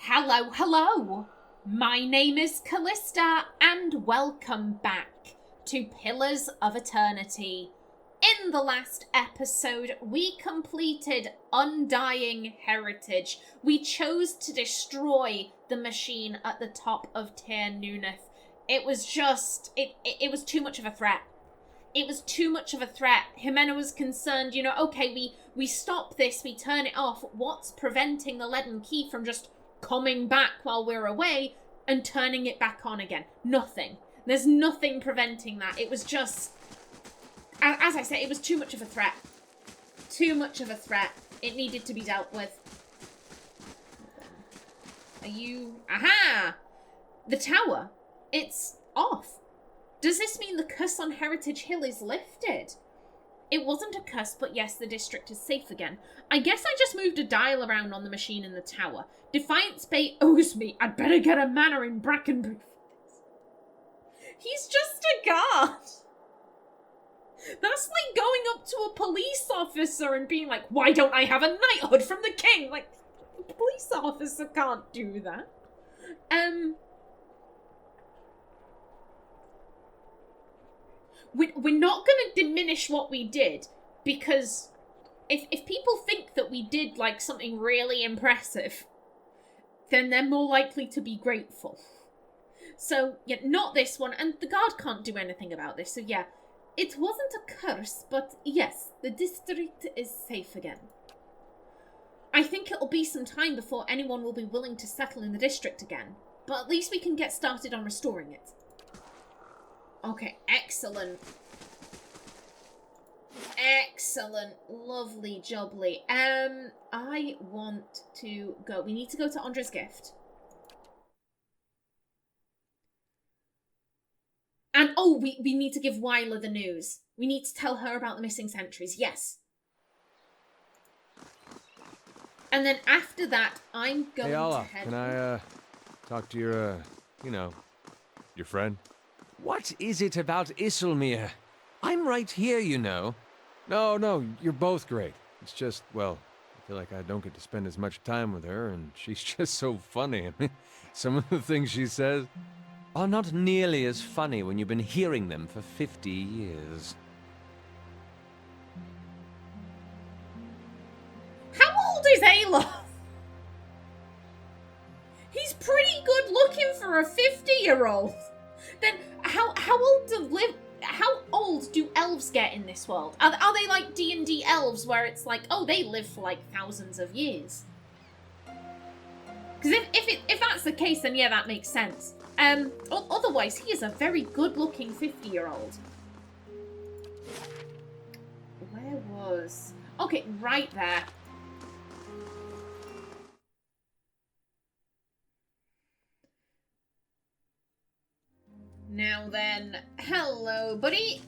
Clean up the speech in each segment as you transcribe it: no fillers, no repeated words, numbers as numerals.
Hello. My name is Kallista, and welcome back to Pillars of Eternity. In the last episode, we completed Undying Heritage. We chose to destroy the machine at the top of Tir Nuneth. It was just... It was too much of a threat. It was too much of a threat. Ximena was concerned, okay, we stop this, we turn it off. What's preventing the leaden key from just coming back while we're away and turning it back on again? Nothing. There's nothing preventing that. It was just, as I said, it was too much of a threat. Too much of a threat. It needed to be dealt with. Are you... Aha! The tower. It's off. Does this mean the curse on Heritage Hill is lifted? It wasn't a curse, but yes, the district is safe again. I guess I just moved a dial around on the machine in the tower. Defiance Bay owes me. I'd better get a manor in Brackenbury for this. He's just a guard. That's like going up to a police officer and being like, why don't I have a knighthood from the king? Like, a police officer can't do that. We're not going to diminish what we did, because if people think that we did, like, something really impressive, then they're more likely to be grateful. So, yeah, not this one, and the guard can't do anything about this, so yeah. It wasn't a curse, but yes, the district is safe again. I think it'll be some time before anyone will be willing to settle in the district again, but at least we can get started on restoring it. Okay, excellent. Excellent. Lovely jubbly. I want to go. We need to go to Andre's gift. And, oh, we need to give Wyla the news. We need to tell her about the missing sentries. Yes. And then after that, I'm going to head... Can I, talk to your, your friend? What is it about Isilmir? I'm right here, you know. No, you're both great. It's just, well, I feel like I don't get to spend as much time with her, and she's just so funny. I mean, some of the things she says are not nearly as funny when you've been hearing them for 50 years. How old is Alof? He's pretty good looking for a 50-year-old. Then how old do elves get in this world? Are they like D&D elves where it's like, oh, they live for like thousands of years? Because if that's the case, then yeah, that makes sense. Otherwise, he is a very good-looking 50-year-old. Where was... Okay, right there. Now then, hello, buddy.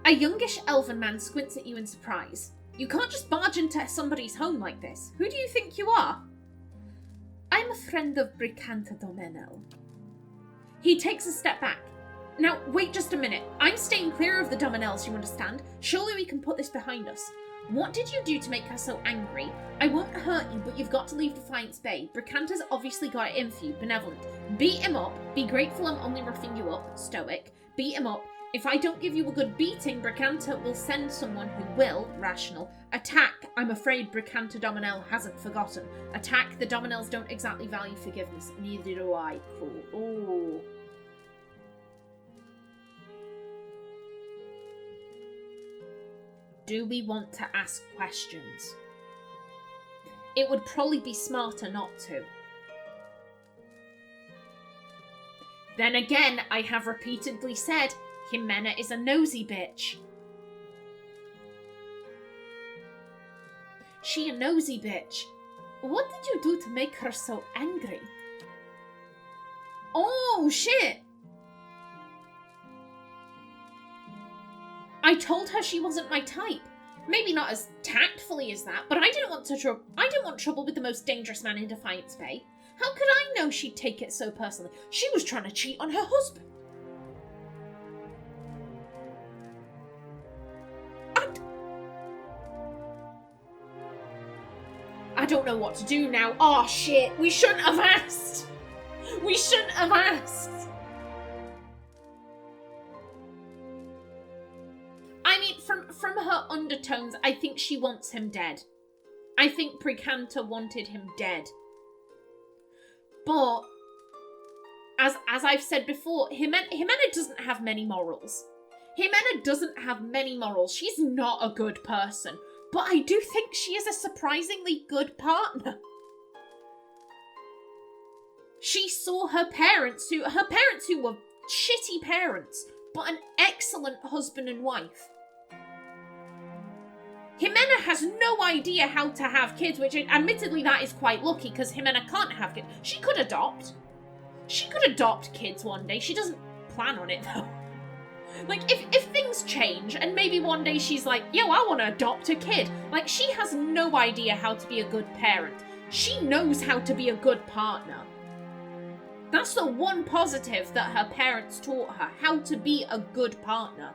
A youngish elven man squints at you in surprise. You can't just barge into somebody's home like this. Who do you think you are? I'm a friend of House Doemenal. He takes a step back. Now, wait just a minute. I'm staying clear of the Doemenals, you understand? Surely we can put this behind us. What did you do to make her so angry? I won't hurt you, but you've got to leave Defiance Bay. Bricanta's obviously got it in for you, benevolent. Beat him up. Be grateful I'm only roughing you up, stoic. Beat him up. If I don't give you a good beating, Bricanta will send someone who will, rational, attack. I'm afraid House Doemenal hasn't forgotten. Attack. The Doemenals don't exactly value forgiveness. Neither do I. Cool. Ooh. Do we want to ask questions? It would probably be smarter not to. Then again, I have repeatedly said, Ximena is a nosy bitch. She a nosy bitch. What did you do to make her so angry? Oh, shit! I told her she wasn't my type. Maybe not as tactfully as that, but I didn't want trouble with the most dangerous man in Defiance Bay. How could I know she'd take it so personally? She was trying to cheat on her husband. I don't know what to do now. Oh shit, we shouldn't have asked. We shouldn't have asked. I mean, from her undertones, I think she wants him dead. I think Bricanta wanted him dead. But, as I've said before, Ximena doesn't have many morals. Ximena doesn't have many morals. She's not a good person. But I do think she is a surprisingly good partner. She saw her parents who were shitty parents, but an excellent husband and wife. Ximena has no idea how to have kids, which admittedly that is quite lucky because Ximena can't have kids. She could adopt. She could adopt kids one day. She doesn't plan on it though. Like, if things change and maybe one day she's like, yo, I want to adopt a kid. Like, she has no idea how to be a good parent. She knows how to be a good partner. That's the one positive that her parents taught her, how to be a good partner.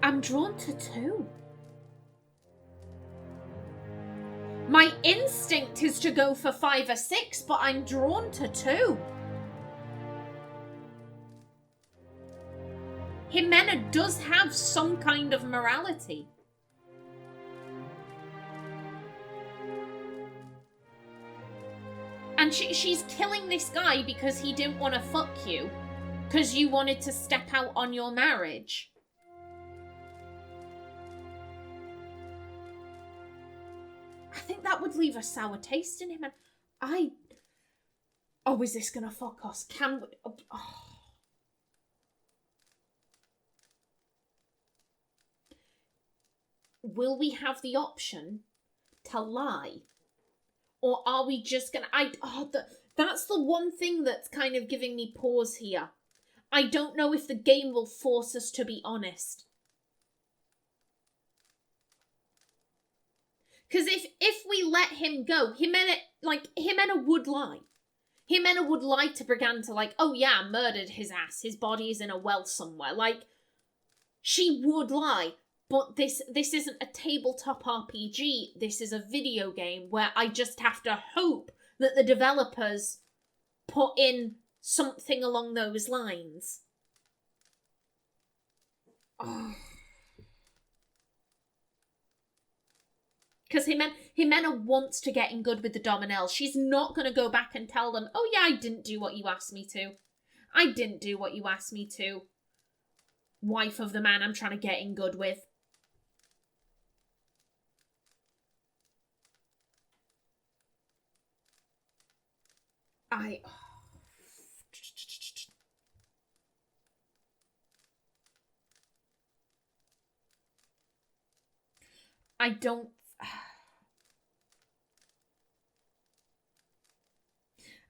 I'm drawn to 2. My instinct is to go for 5 or 6, but I'm drawn to 2. Ximena does have some kind of morality. And she's killing this guy because he didn't want to fuck you. Because you wanted to step out on your marriage. I think that would leave a sour taste in him. And oh, is this gonna fuck us? Can we... Oh. Will we have the option to lie? Or are we just gonna... that's the one thing that's kind of giving me pause here. I don't know if the game will force us to be honest. Because if we let him go, Ximena would lie. Ximena would lie to Briganta, like, oh yeah, I murdered his ass. His body is in a well somewhere. Like, she would lie. But this isn't a tabletop RPG. This is a video game where I just have to hope that the developers put in something along those lines. Oh. Because Ximena wants to get in good with the Doemenal. She's not going to go back and tell them, oh yeah, I didn't do what you asked me to. I didn't do what you asked me to. Wife of the man I'm trying to get in good with. I don't...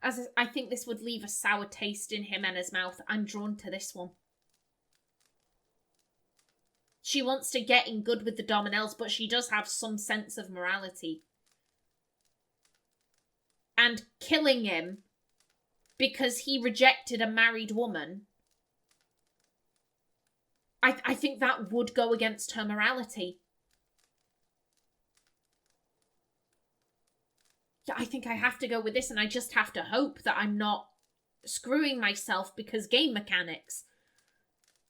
I think this would leave a sour taste in Ximena's mouth. I'm drawn to this one. She wants to get in good with the Doemenals, but she does have some sense of morality. And killing him because he rejected a married woman, I think that would go against her morality. I think I have to go with this, and I just have to hope that I'm not screwing myself because game mechanics.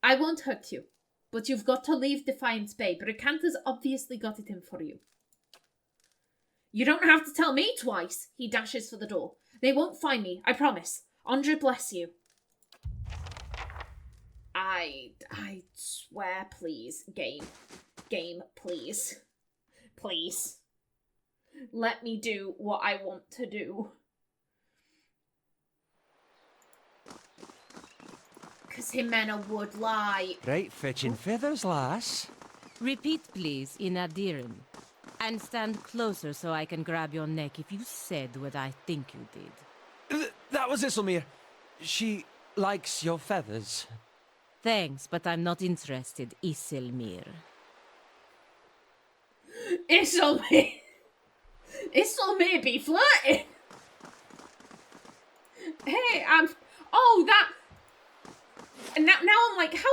I won't hurt you, but you've got to leave Defiance Bay. Bricanta's obviously got it in for you. You don't have to tell me twice. He dashes for the door. They won't find me, I promise. Andre bless you. I swear, please, game, please. Please. Let me do what I want to do. Because Ximena would lie. Right fetching feathers, lass. Repeat, please, in Adiran. And stand closer so I can grab your neck if you said what I think you did. That was Isilmir. She likes your feathers. Thanks, but I'm not interested, Isilmir. Isilmir be flirting. Hey, oh, that... And now I'm like, how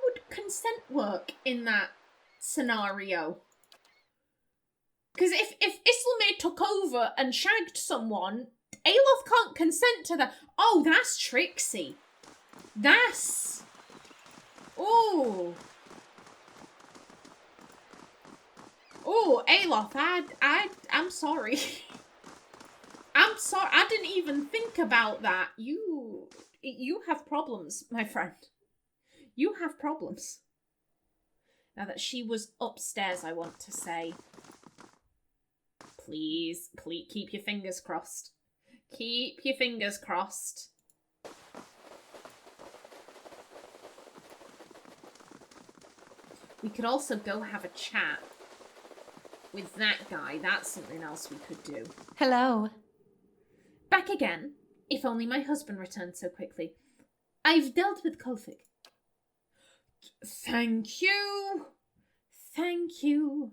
would consent work in that scenario? Because if Isilmir took over and shagged someone, Aloth can't consent to that. Oh, that's tricksy. That's... Oh. Oh, Aloth, I'm sorry. I'm sorry. I didn't even think about that. You have problems, my friend. You have problems. Now that she was upstairs, I want to say... Please, keep your fingers crossed. Keep your fingers crossed. We could also go have a chat with that guy. That's something else we could do. Hello. Back again. If only my husband returned so quickly. I've dealt with Kolfecg. Thank you. Thank you.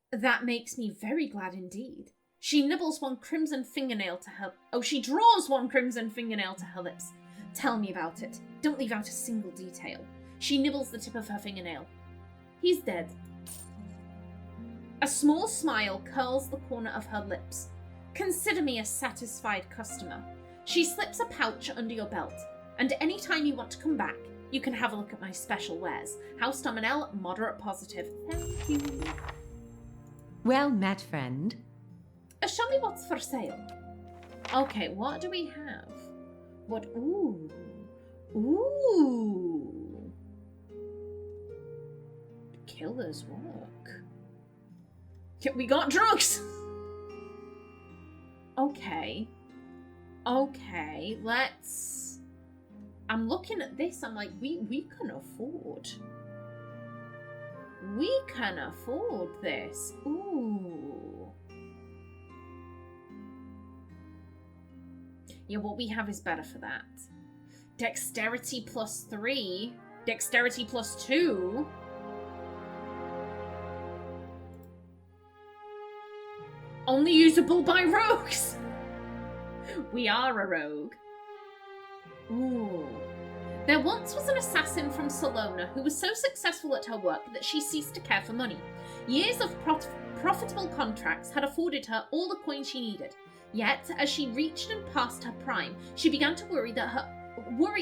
That makes me very glad indeed. She nibbles one crimson fingernail to her... Oh, she draws one crimson fingernail to her lips. Tell me about it. Don't leave out a single detail. She nibbles the tip of her fingernail. He's dead. A small smile curls the corner of her lips. Consider me a satisfied customer. She slips a pouch under your belt, and any time you want to come back, you can have a look at my special wares. House Doemenal, moderate positive. Thank you. Well met, friend. Show me what's for sale. Okay, what do we have? What? Ooh. Ooh. Killer's work. We got drugs! Okay. Okay, let's... I'm looking at this, I'm like, we can afford. We can afford this. Ooh. Yeah, what we have is better for that. Dexterity +3. Dexterity +2. Only usable by rogues. We are a rogue. Ooh. There once was an assassin from Salona who was so successful at her work that she ceased to care for money. Years of profitable contracts had afforded her all the coin she needed. Yet, as she reached and passed her prime, she began to worry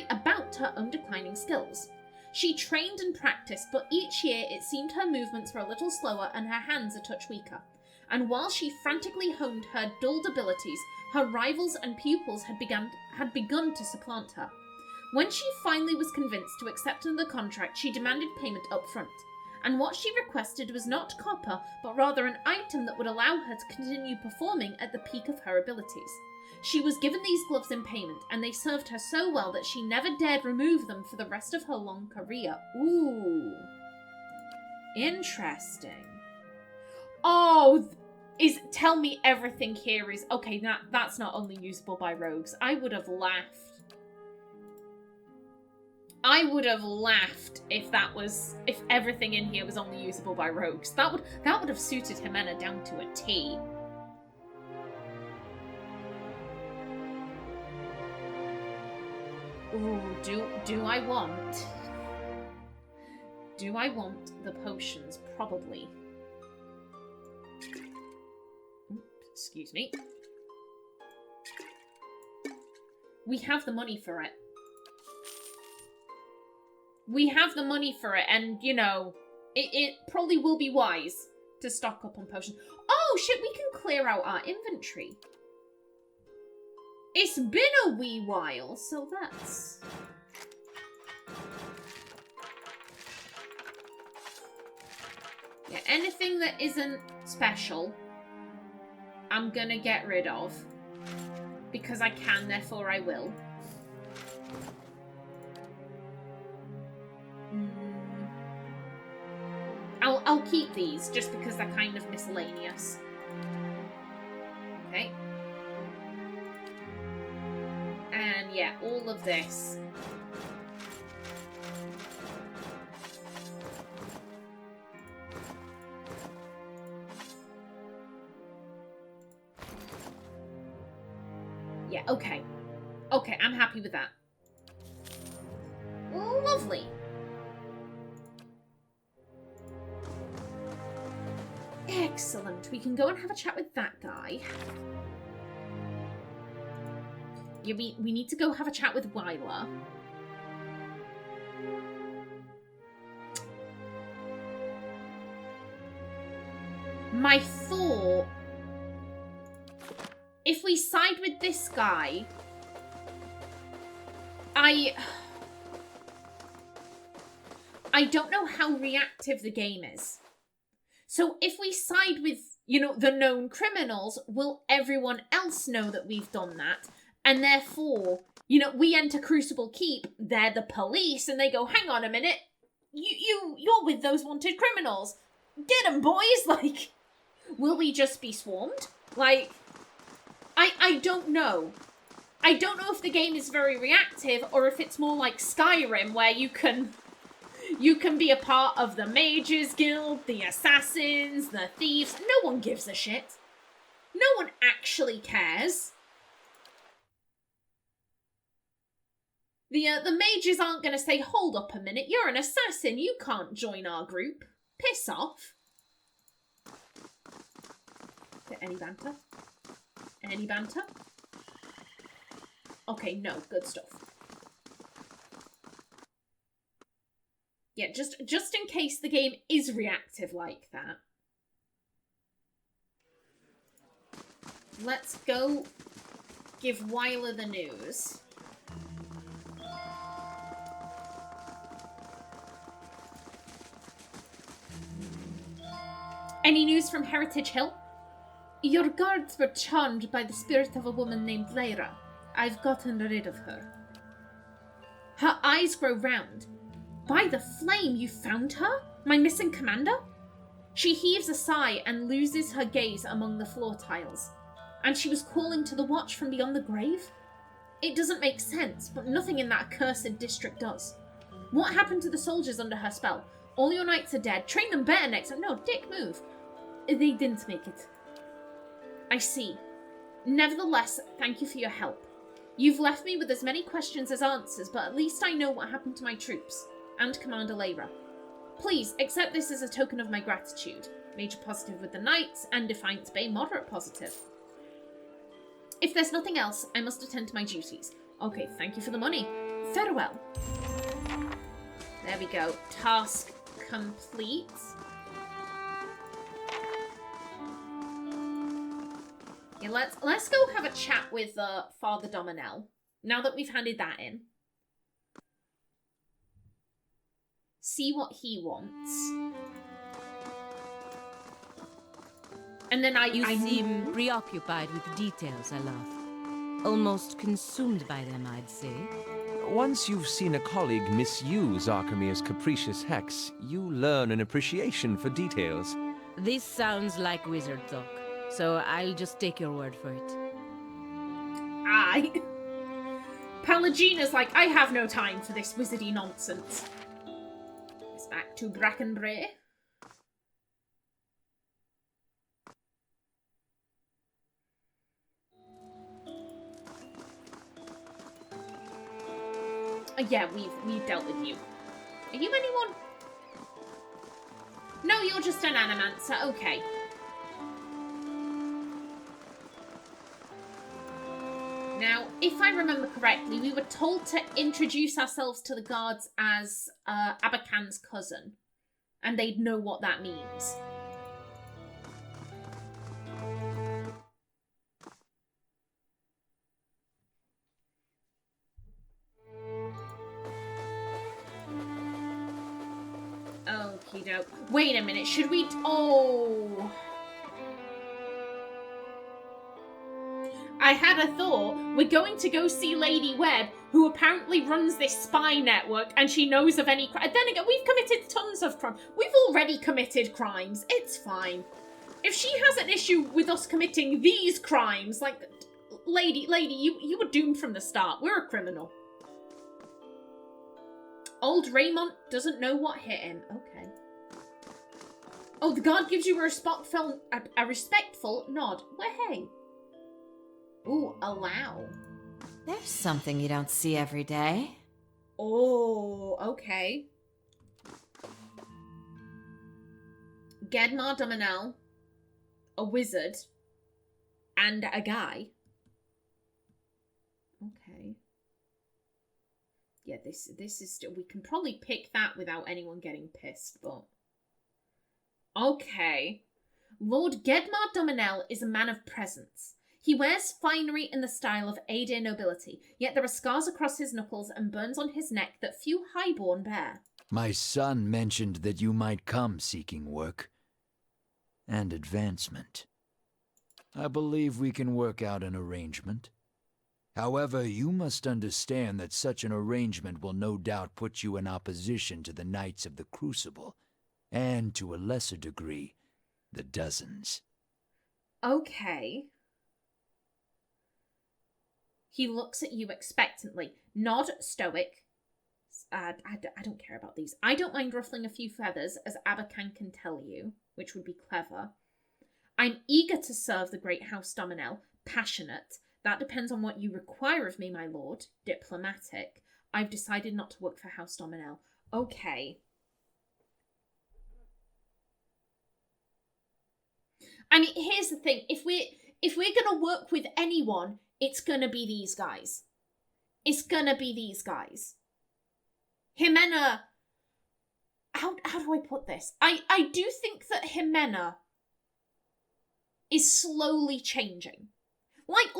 about her own declining skills. She trained and practiced, but each year it seemed her movements were a little slower and her hands a touch weaker. And while she frantically honed her dulled abilities, her rivals and pupils had begun to supplant her. When she finally was convinced to accept another contract, she demanded payment up front. And what she requested was not copper, but rather an item that would allow her to continue performing at the peak of her abilities. She was given these gloves in payment, and they served her so well that she never dared remove them for the rest of her long career. Ooh. Interesting. Oh, tell me everything here is... Okay, that's not only usable by rogues. I would have laughed. I would have laughed if everything in here was only usable by rogues. That would have suited Ximena down to a T. Ooh, do I want... Do I want the potions? Probably. Excuse me. We have the money for it. We have the money for it, and, you know, it probably will be wise to stock up on potions. Oh, shit, we can clear out our inventory. It's been a wee while, so that's... Yeah, anything that isn't special, I'm gonna get rid of. Because I can, therefore I will. I'll keep these, just because they're kind of miscellaneous. Okay. And yeah, all of this. Yeah, okay. Okay, I'm happy with that. Lovely. Excellent. We can go and have a chat with that guy. Yeah, we need to go have a chat with Wyler. My thought... If we side with this guy... I don't know how reactive the game is. So if we side with, you know, the known criminals, will everyone else know that we've done that? And therefore, you know, we enter Crucible Keep, they're the police, and they go, hang on a minute, you're with those wanted criminals. Get 'em, boys! Like, will we just be swarmed? Like, I don't know. I don't know if the game is very reactive, or if it's more like Skyrim, where you can be a part of the Mages Guild, the Assassins, the Thieves. No one gives a shit. No one actually cares. The mages aren't going to say, hold up a minute, you're an assassin, you can't join our group. Piss off. Any banter? Any banter? Okay, no, good stuff. Yeah, just in case the game is reactive like that. Let's go give Wyler the news. Any news from Heritage Hill? Your guards were charmed by the spirit of a woman named Lyra. I've gotten rid of her. Her eyes grow round. By the flame, you found her? My missing commander? She heaves a sigh and loses her gaze among the floor tiles. And she was calling to the watch from beyond the grave? It doesn't make sense, but nothing in that accursed district does. What happened to the soldiers under her spell? All your knights are dead. Train them better next time. No, dick move. They didn't make it. I see. Nevertheless, thank you for your help. You've left me with as many questions as answers, but at least I know what happened to my troops. And Commander Lyra. Please, accept this as a token of my gratitude. Major positive with the Knights, and Defiance Bay moderate positive. If there's nothing else, I must attend to my duties. Okay, thank you for the money. Farewell. There we go. Task complete. Yeah, let's go have a chat with Father Doemenal, now that we've handed that in. See what he wants. And then You seem preoccupied with details, I love. Almost consumed by them, I'd say. Once you've seen a colleague misuse Archimere's capricious hex, you learn an appreciation for details. This sounds like wizard talk, so I'll just take your word for it. Aye. Palagina's like, I have no time for this wizardy nonsense. It's back to Brackenbray. Yeah, we've dealt with you. Are you anyone? No, you're just an animancer. Okay. Now, if I remember correctly, we were told to introduce ourselves to the guards as Abakan's cousin, and they'd know what that means. Okie doke. Wait a minute, should we... Oh... I had a thought. We're going to go see Lady Webb, who apparently runs this spy network, and she knows of any crime. Then again, we've committed tons of crimes. We've already committed crimes. It's fine. If she has an issue with us committing these crimes, like, lady, you were doomed from the start. We're a criminal. Old Raymond doesn't know what hit him. Okay. Oh, the guard gives you a respectful nod. Well, hey. Ooh, allow. There's something you don't see every day. Oh, okay. Gedmar Doemenal. a wizard and a guy. Okay. Yeah, this is still... We can probably pick that without anyone getting pissed, but... Okay. Lord Gedmar Doemenal is a man of presence. He wears finery in the style of Aedir nobility, yet there are scars across his knuckles and burns on his neck that few highborn bear. My son mentioned that you might come seeking work and advancement. I believe we can work out an arrangement. However, you must understand that such an arrangement will no doubt put you in opposition to the Knights of the Crucible, and to a lesser degree, the Dozens. Okay. He looks at you expectantly. Nod, stoic. I don't care about these. I don't mind ruffling a few feathers, as Abacan can tell you, which would be clever. I'm eager to serve the great House Doemenal. Passionate. That depends on what you require of me, my lord. Diplomatic. I've decided not to work for House Doemenal. Okay. I mean, here's the thing. If we're gonna work with anyone, it's gonna be these guys. It's gonna be these guys. Ximena... How do I put this? I do think that Ximena is slowly changing. Like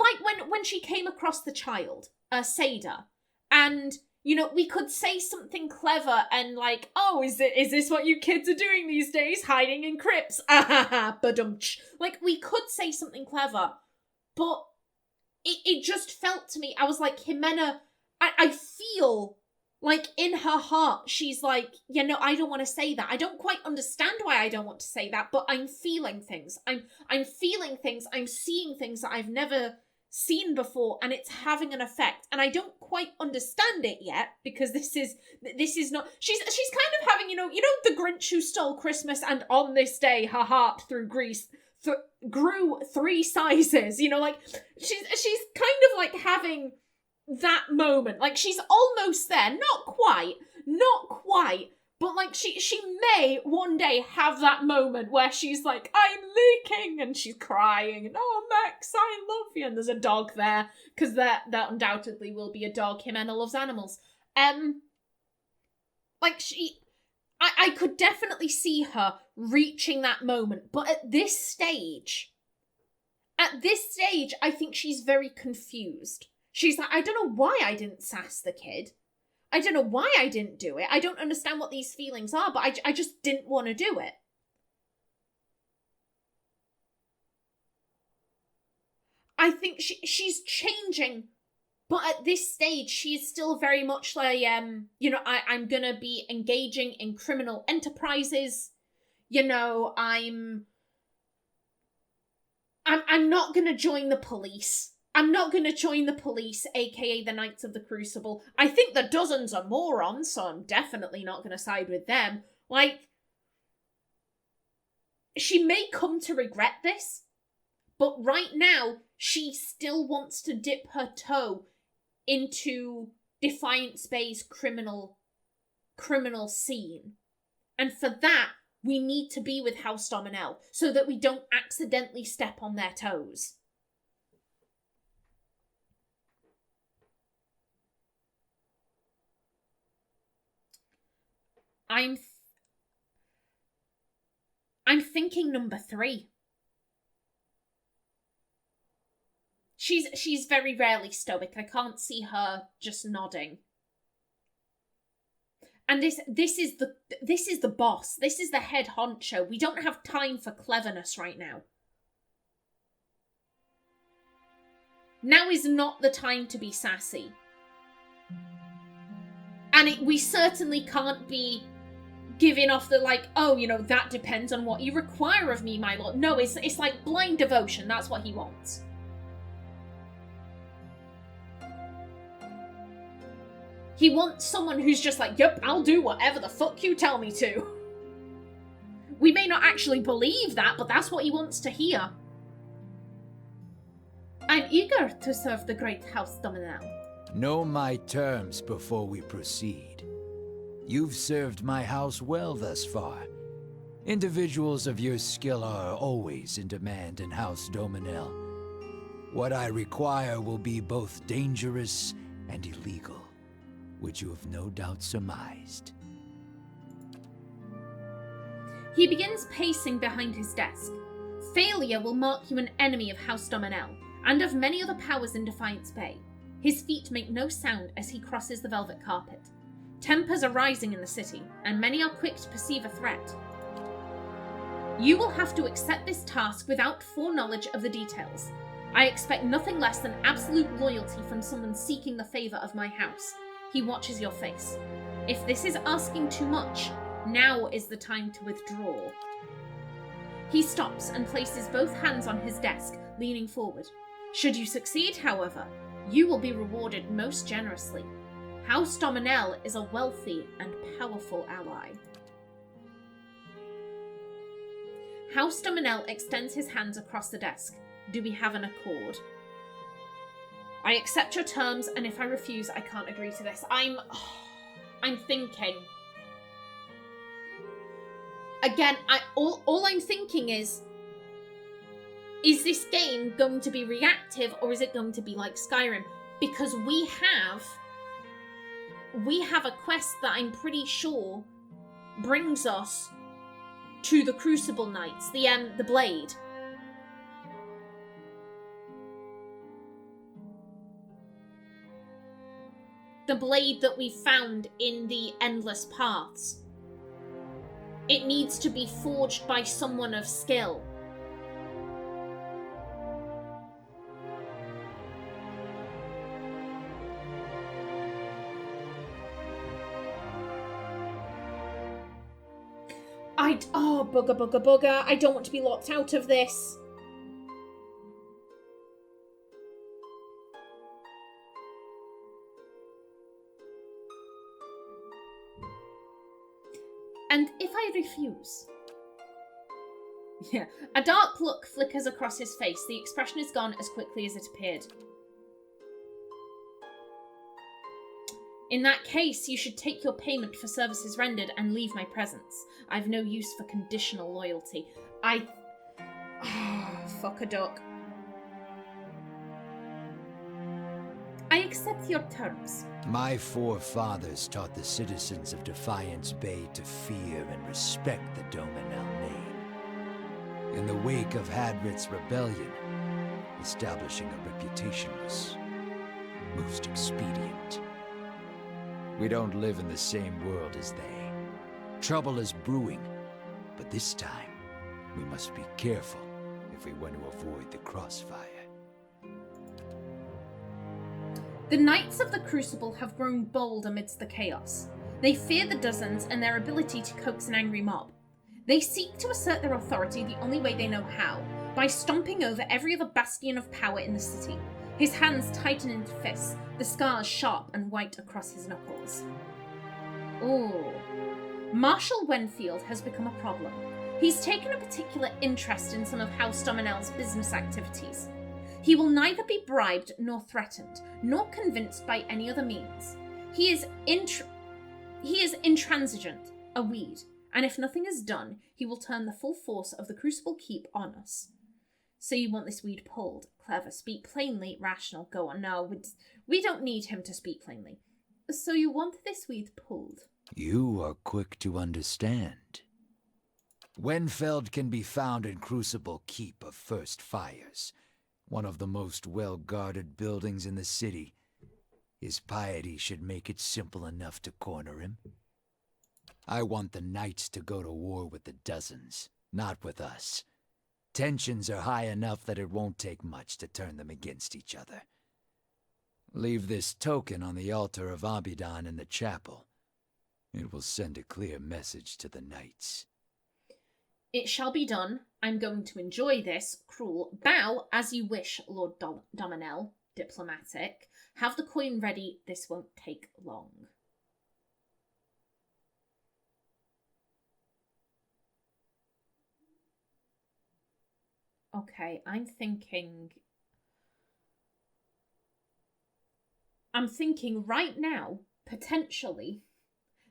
when she came across the child, Seda, and, you know, we could say something clever and like, oh, is this what you kids are doing these days? Hiding in crypts? Ah, badumch. Like, we could say something clever, but it just felt to me, I was like, Ximena, I feel like in her heart, she's like, you know, I don't want to say that. I don't quite understand why I don't want to say that, but I'm feeling things. I'm feeling things. I'm seeing things that I've never seen before, and it's having an effect. And I don't quite understand it yet, because this is not... She's kind of having, you know, the Grinch who stole Christmas, and on this day her heart through Greece grew 3 sizes. You know, like, she's kind of like having that moment. Like, she's almost there. Not quite, but like she may one day have that moment where she's like, I'm leaking, and she's crying, and oh, Max, I love you, and there's a dog there, because that undoubtedly will be a dog. Ximena loves animals. Like, I could definitely see her reaching that moment, but at this stage, I think she's very confused. She's like, I don't know why I didn't sass the kid. I don't know why I didn't do it. I don't understand what these feelings are, but I just didn't want to do it. I think she's changing, but at this stage, she is still very much like, you know, I'm going to be engaging in criminal enterprises. You know, I'm not going to join the police. I'm not going to join the police, aka the Knights of the Crucible. I think the Dozens are morons, so I'm definitely not going to side with them. Like, she may come to regret this, but right now, she still wants to dip her toe into Defiance Bay's criminal scene. And for that, we need to be with House Doemenal, so that we don't accidentally step on their toes. I'm thinking number 3. She's very rarely stoic. I can't see her just nodding. And this is the boss. This is the head honcho. We don't have time for cleverness right now. Now is not the time to be sassy. And we certainly can't be giving off the, like, oh, you know, that depends on what you require of me, my lord. No, it's like blind devotion. That's what he wants. He wants someone who's just like, yep, I'll do whatever the fuck you tell me to. We may not actually believe that, but that's what he wants to hear. I'm eager to serve the great House Doemenal. Know my terms before we proceed. You've served my house well thus far, Individuals of your skill are always in demand in House Doemenal. What I require will be both dangerous and illegal, which you have no doubt surmised. He begins pacing behind his desk. Failure will mark you an enemy of House Doemenal, and of many other powers in Defiance Bay. His feet make no sound as he crosses the velvet carpet. Tempers are rising in the city, and many are quick to perceive a threat. You will have to accept this task without foreknowledge of the details. I expect nothing less than absolute loyalty from someone seeking the favour of my house. He watches your face. If this is asking too much, now is the time to withdraw. He stops and places both hands on his desk, leaning forward. Should you succeed, however, you will be rewarded most generously. House Doemenal is a wealthy and powerful ally. House Doemenal extends his hands across the desk. Do we have an accord? I accept your terms, and if I refuse, I can't agree to this. I'm thinking. Again, all I'm thinking is this game going to be reactive, or is it going to be like Skyrim? Because we have a quest that I'm pretty sure brings us to the Crucible Knights, the blade. The blade that we found in the Endless Paths. It needs to be forged by someone of skill. Bugger. I don't want to be locked out of this. And if I refuse? Yeah. A dark look flickers across his face. The expression is gone as quickly as it appeared. In that case, you should take your payment for services rendered and leave my presence. I've no use for conditional loyalty. Fuck a duck. I accept your terms. My forefathers taught the citizens of Defiance Bay to fear and respect the Doemenal name. In the wake of Hadrit's rebellion, establishing a reputation was most expedient. We don't live in the same world as they. Trouble is brewing, but this time we must be careful if we want to avoid the crossfire. The Knights of the Crucible have grown bold amidst the chaos. They fear the dozens and their ability to coax an angry mob. They seek to assert their authority the only way they know how, by stomping over every other bastion of power in the city. His hands tighten into fists, the scars sharp and white across his knuckles. Ooh. Marshal Wenfield has become a problem. He's taken a particular interest in some of House Doemenal's business activities. He will neither be bribed nor threatened, nor convinced by any other means. He is intransigent, a weed, and if nothing is done, he will turn the full force of the Crucible Keep on us. So you want this weed pulled? Clever. Speak plainly. Rational. Go on. No, we don't need him to speak plainly. So you want this weed pulled? You are quick to understand. Wenfeld can be found in Crucible Keep of First Fires, one of the most well-guarded buildings in the city. His piety should make it simple enough to corner him. I want the Knights to go to war with the dozens, not with us. Tensions are high enough that it won't take much to turn them against each other. Leave this token on the altar of Abidan in the chapel. It will send a clear message to the Knights. It shall be done. I'm going to enjoy this. Cruel. Bow as you wish, Lord Doemenal. Diplomatic. Have the coin ready. This won't take long. Okay, I'm thinking right now, potentially,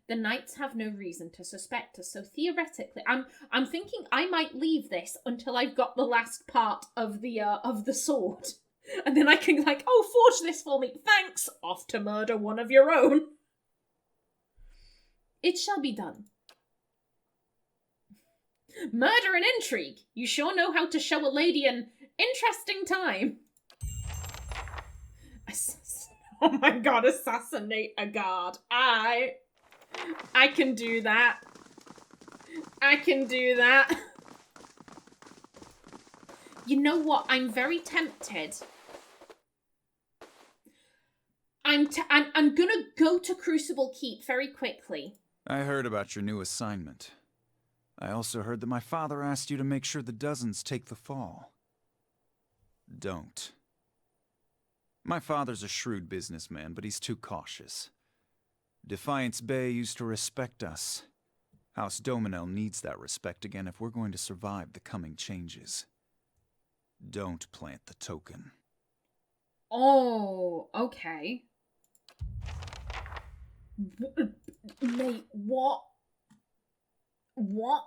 The knights have no reason to suspect us, so theoretically, I'm thinking I might leave this until I've got the last part of the sword. And then I can, like, oh, forge this for me, thanks, off to murder one of your own. It shall be done. Murder and intrigue. You sure know how to show a lady an interesting time. Oh my god, assassinate a guard. I can do that. I can do that. You know what? I'm very tempted. I'm gonna go to Crucible Keep very quickly. I heard about your new assignment. I also heard that my father asked you to make sure the dozens take the fall. Don't. My father's a shrewd businessman, but he's too cautious. Defiance Bay used to respect us. House Doemenal needs that respect again if we're going to survive the coming changes. Don't plant the token. Oh, okay. Mate, what? What?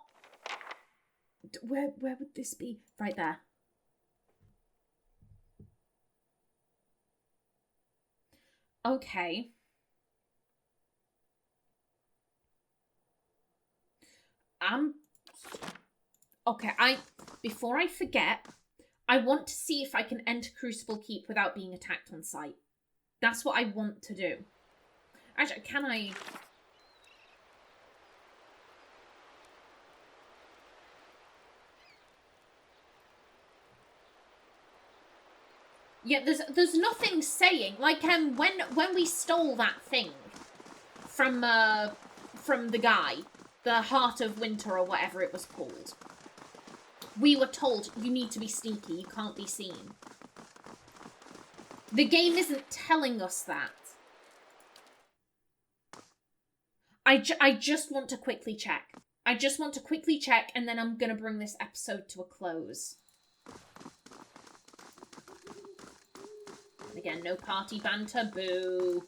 Where would this be? Right there. Okay. Okay, before I forget, I want to see if I can enter Crucible Keep without being attacked on sight. That's what I want to do. Actually, can I... Yeah, there's nothing saying, like, when we stole that thing from the guy, the Heart of Winter or whatever it was called, we were told you need to be sneaky, you can't be seen. The game isn't telling us that. I just want to quickly check. I just want to quickly check, and then I'm gonna bring this episode to a close. Again, no party banter, boo.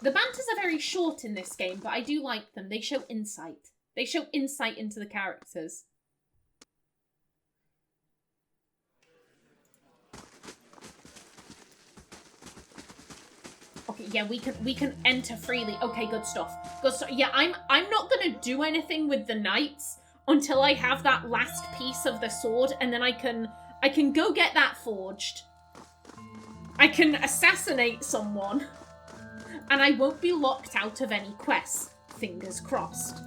The banters are very short in this game, but I do like them. They show insight. They show insight into the characters. Okay, yeah, we can enter freely. Okay, good stuff. Good stuff. Yeah, I'm not gonna do anything with the knights until I have that last piece of the sword, and then I can go get that forged. I can assassinate someone, and I won't be locked out of any quests. Fingers crossed.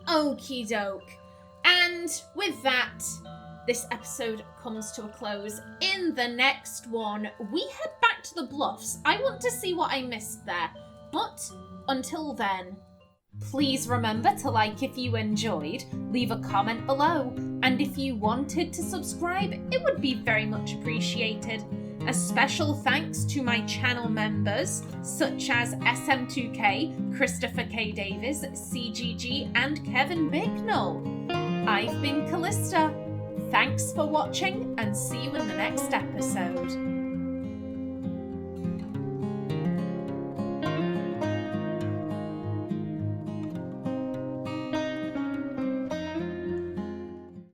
Okie doke. And with that, this episode comes to a close. In the next one, we head back to the Bluffs. I want to see what I missed there. But until then, please remember to like if you enjoyed, leave a comment below, and if you wanted to subscribe, it would be very much appreciated. A special thanks to my channel members, such as SM2K, Christopher K. Davis, CGG, and Kevin Bicknell. I've been Kallista. Thanks for watching, and see you in the next episode.